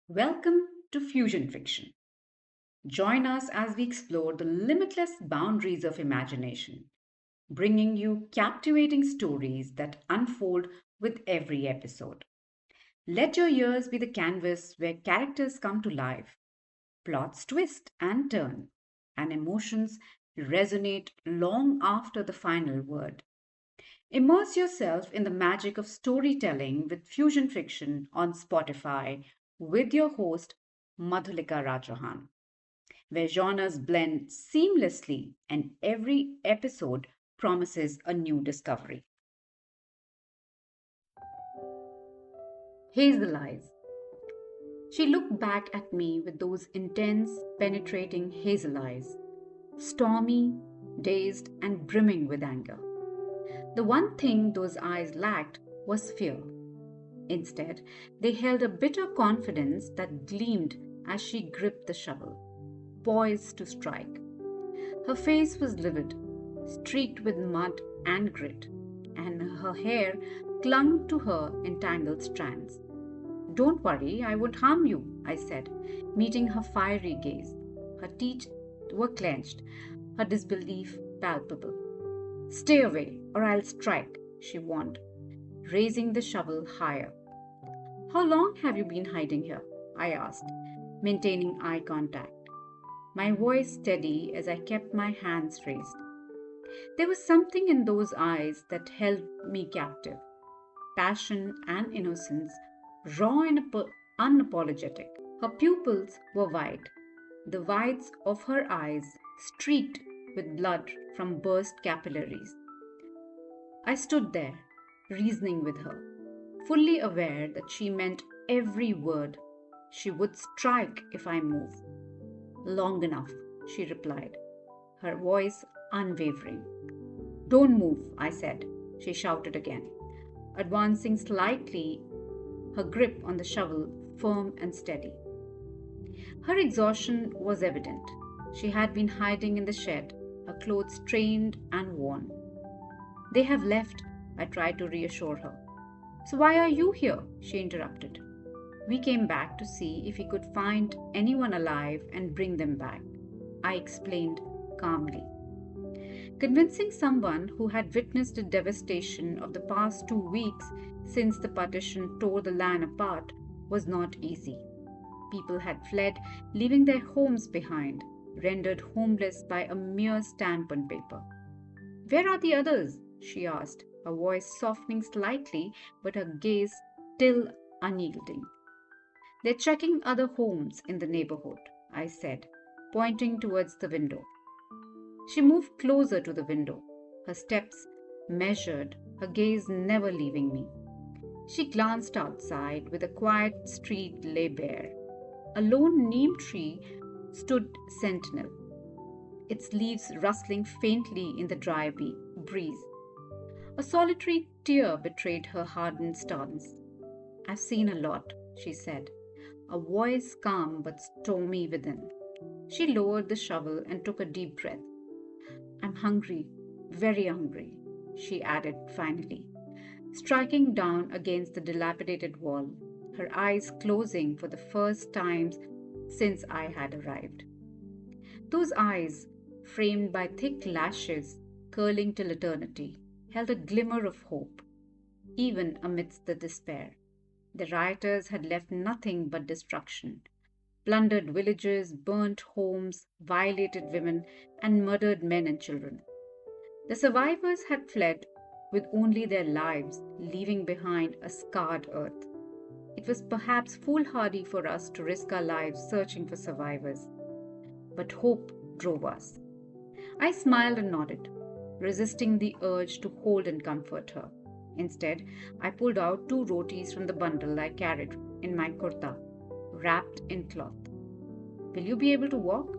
Welcome to Fusion Fiction. Join us as we explore the limitless boundaries of imagination, bringing you captivating stories that unfold with every episode. Let your ears be the canvas where characters come to life, plots twist and turn, and emotions resonate long after the final word. Immerse yourself in the magic of storytelling with Fusion Fiction on Spotify with your host, Madhulika Rajahan, where genres blend seamlessly and every episode promises a new discovery. Hazel eyes. She looked back at me with those intense, penetrating hazel eyes, stormy, dazed, and brimming with anger. The one thing those eyes lacked was fear. Instead, they held a bitter confidence that gleamed as she gripped the shovel, poised to strike. Her face was livid, streaked with mud and grit, and her hair clung to her in tangled strands. Don't worry, I won't harm you, I said, meeting her fiery gaze. Her teeth were clenched, her disbelief palpable. Stay away, or I'll strike, she warned, raising the shovel higher. How long have you been hiding here? I asked, maintaining eye contact, my voice steady as I kept my hands raised. There was something in those eyes that held me captive, passion and innocence, raw and unapologetic. Her pupils were wide, the whites of her eyes streaked with blood from burst capillaries. I stood there, reasoning with her, fully aware that she meant every word. She would strike if I moved. Long enough, she replied, her voice unwavering. Don't move, I said. She shouted again, advancing slightly, her grip on the shovel firm and steady. Her exhaustion was evident. She had been hiding in the shed, her clothes stained and worn. They have left, I tried to reassure her. So why are you here? She interrupted. We came back to see if we could find anyone alive and bring them back, I explained calmly. Convincing someone who had witnessed the devastation of the past 2 weeks since the partition tore the land apart was not easy. People had fled, leaving their homes behind, rendered homeless by a mere stamp on paper. Where are the others? She asked, her voice softening slightly, but her gaze still unyielding. They're checking other homes in the neighborhood, I said, pointing towards the window. She moved closer to the window, her steps measured, her gaze never leaving me. She glanced outside where the quiet street lay bare. A lone neem tree stood sentinel, its leaves rustling faintly in the dry breeze. A solitary tear betrayed her hardened stance. I've seen a lot, she said, a voice calm but stormy within. She lowered the shovel and took a deep breath. I'm hungry, very hungry, she added finally, striking down against the dilapidated wall, her eyes closing for the first time since I had arrived. Those eyes, framed by thick lashes curling till eternity, held a glimmer of hope, even amidst the despair. The rioters had left nothing but destruction, plundered villages, burnt homes, violated women, and murdered men and children. The survivors had fled with only their lives, leaving behind a scarred earth. It was perhaps foolhardy for us to risk our lives searching for survivors, but hope drove us. I smiled and nodded, resisting the urge to hold and comfort her. Instead, I pulled out 2 rotis from the bundle I carried in my kurta, wrapped in cloth. Will you be able to walk?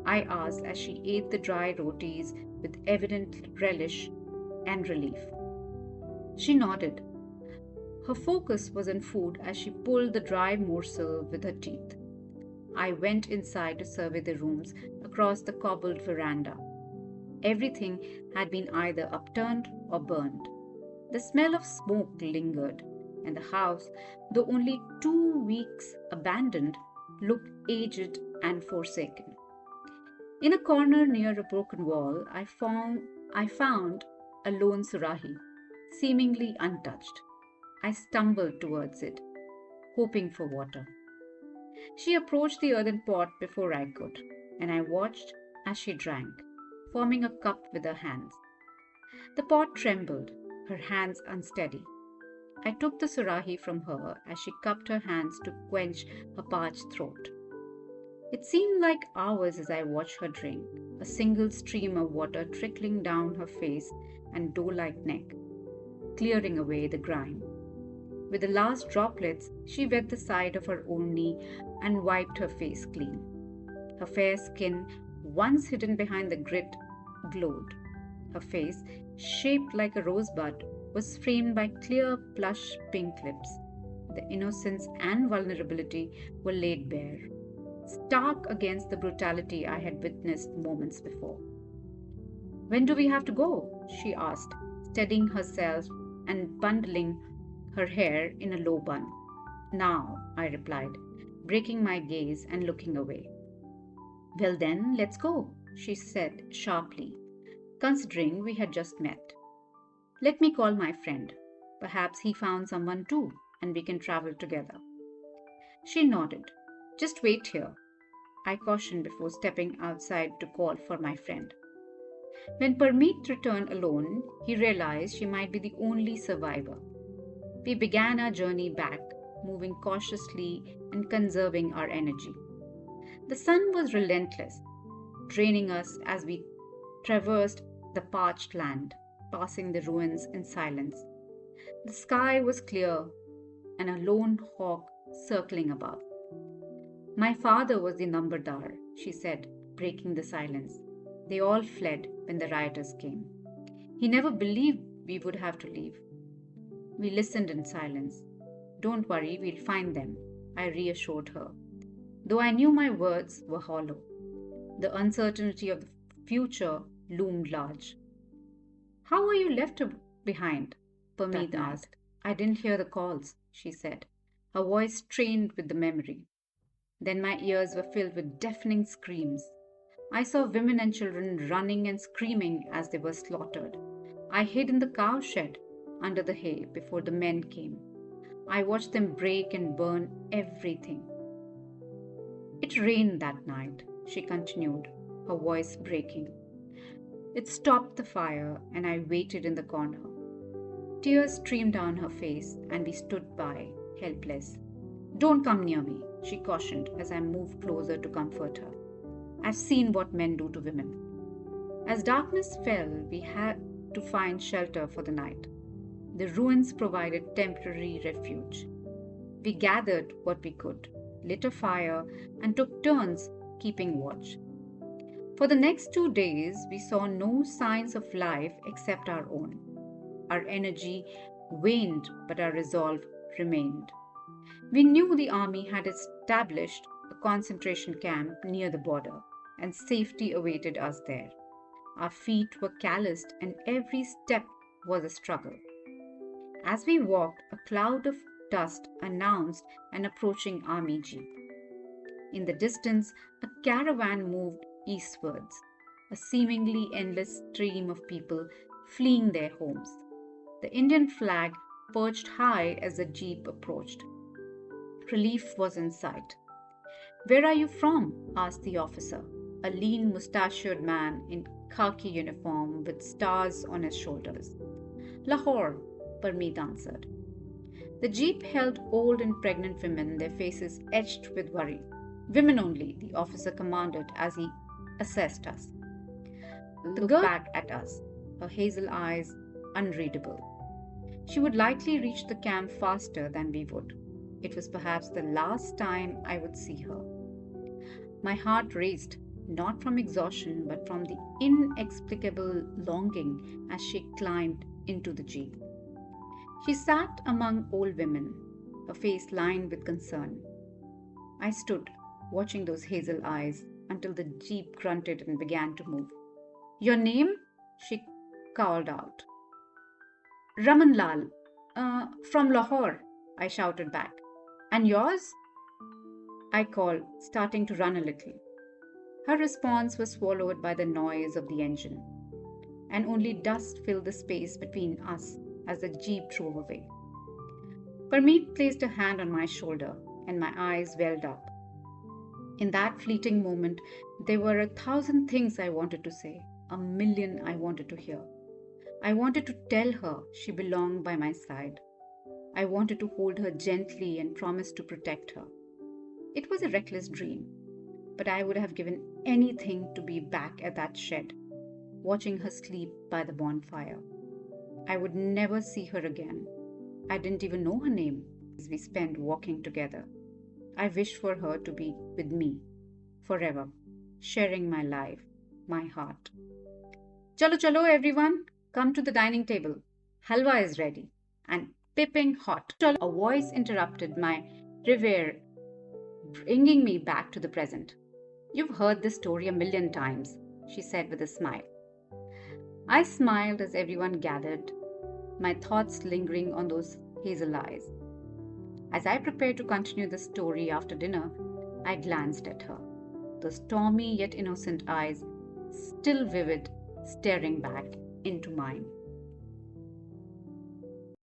I asked as she ate the dry rotis with evident relish and relief. She nodded. Her focus was on food as she pulled the dry morsel with her teeth. I went inside to survey the rooms across the cobbled veranda. Everything had been either upturned or burned. The smell of smoke lingered, and the house, though only 2 weeks abandoned, looked aged and forsaken. In a corner near a broken wall, I found a lone surahi, seemingly untouched. I stumbled towards it, hoping for water. She approached the earthen pot before I could, and I watched as she drank, forming a cup with her hands. The pot trembled, her hands unsteady. I took the surahi from her as she cupped her hands to quench her parched throat. It seemed like hours as I watched her drink, a single stream of water trickling down her face and dough like neck, clearing away the grime. With the last droplets, she wet the side of her own knee and wiped her face clean. Her fair skin, once hidden behind the grit, glowed. Her face, shaped like a rosebud, was framed by clear, plush pink lips. The innocence and vulnerability were laid bare, stark against the brutality I had witnessed moments before. When do we have to go? She asked, steadying herself and bundling her hair in a low bun. Now, I replied, breaking my gaze and looking away. Well then, let's go, she said sharply, considering we had just met. Let me call my friend. Perhaps he found someone too, and we can travel together. She nodded. Just wait here, I cautioned before stepping outside to call for my friend. When Parmeet returned alone, he realized she might be the only survivor. We began our journey back, moving cautiously and conserving our energy. The sun was relentless, draining us as we traversed the parched land, passing the ruins in silence. The sky was clear, and a lone hawk circling above. My father was the Nambardar, she said, breaking the silence. They all fled when the rioters came. He never believed we would have to leave. We listened in silence. Don't worry, we'll find them, I reassured her, though I knew my words were hollow. The uncertainty of the future loomed large. How were you left behind? Parmeet asked. I didn't hear the calls, she said, her voice strained with the memory. Then my ears were filled with deafening screams. I saw women and children running and screaming as they were slaughtered. I hid in the cow shed under the hay before the men came. I watched them break and burn everything. It rained that night, she continued, her voice breaking. It stopped the fire, and I waited in the corner. Tears streamed down her face, and we stood by, helpless. Don't come near me, she cautioned as I moved closer to comfort her. I've seen what men do to women. As darkness fell, we had to find shelter for the night. The ruins provided temporary refuge. We gathered what we could, lit a fire, and took turns keeping watch. For the next 2 days, we saw no signs of life except our own. Our energy waned, but our resolve remained. We knew the army had established a concentration camp near the border, and safety awaited us there. Our feet were calloused, and every step was a struggle. As we walked, a cloud of dust announced an approaching army jeep. In the distance, a caravan moved eastwards, a seemingly endless stream of people fleeing their homes. The Indian flag perched high as the jeep approached. Relief was in sight. Where are you from? Asked the officer, a lean mustachioed man in khaki uniform with stars on his shoulders. Lahore, Parmeet answered. The jeep held old and pregnant women, their faces etched with worry. Women only, the officer commanded as he assessed us. Look back at us, her hazel eyes unreadable. She would likely reach the camp faster than we would. It was perhaps the last time I would see her. My heart raced, not from exhaustion, but from the inexplicable longing as she climbed into the jeep. She sat among old women, her face lined with concern. I stood, watching those hazel eyes, until the jeep grunted and began to move. Your name? She called out. Ramanlal, from Lahore, I shouted back. And yours? I called, starting to run a little. Her response was swallowed by the noise of the engine, and only dust filled the space between us as the jeep drove away. Parmeet placed a hand on my shoulder, and my eyes welled up. In that fleeting moment, there were 1,000 things I wanted to say, 1,000,000 I wanted to hear. I wanted to tell her she belonged by my side. I wanted to hold her gently and promise to protect her. It was a reckless dream, but I would have given anything to be back at that shed, watching her sleep by the bonfire. I would never see her again. I didn't even know her name as we spent walking together. I wished for her to be with me forever, sharing my life, my heart. Chalo chalo everyone, come to the dining table. Halwa is ready and piping hot. A voice interrupted my reverie, bringing me back to the present. You've heard this story 1,000,000 times, she said with a smile. I smiled as everyone gathered, my thoughts lingering on those hazel eyes. As I prepared to continue the story after dinner, I glanced at her, the stormy yet innocent eyes still vivid, staring back into mine.